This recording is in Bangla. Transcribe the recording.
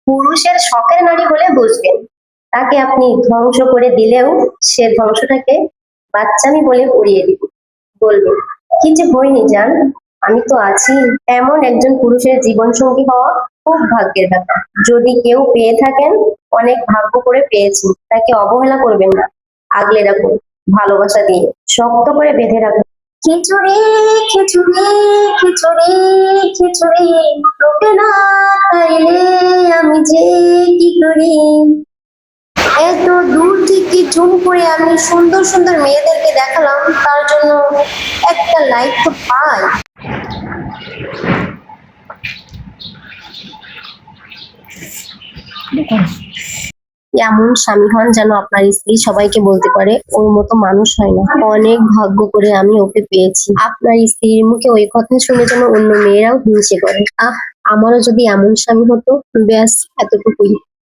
পুরুষের শখের নারী হলে বুঝবেন, তাকে আপনি ধ্বংস করে দিলেও সে ধ্বংসটাকে বাচ্চামি বলে উড়িয়ে দিবে, বলবে কি যে হয়নি জান, আমি তো আছি। এমন একজন পুরুষের জীবন সঙ্গী হওয়া খুব ভাগ্যের ব্যাপার। যদি কেউ পেয়ে থাকেন, অনেক ভাগ্য করে পেয়েছেন, তাকে অবহেলা করবেন না, আগলে রাখুন, ভালোবাসা দিয়ে শক্ত করে বেঁধে রাখুন। খিচুড়ি খিচুড়ি খিচুড়ি খিচুড়ি, তোকে না খাইলে আমি যে কি করি। এত দূর থেকে জুম করে আমি সুন্দর সুন্দর মেয়েদেরকে দেখালাম, তার জন্য একটা লাইক তো পাই। এমন স্বামী হন যেন আপনার স্ত্রী সবাইকে বলতে পারে ওর মতো মানুষ হয় না, অনেক ভাগ্য করে আমি ওকে পেয়েছি। আপনার স্ত্রীর মুখে ওই কথা শুনে যেন অন্য মেয়েরাও হিংসে করে। আমারও যদি এমন স্বামী হতো, ব্যাস এতটুকুই।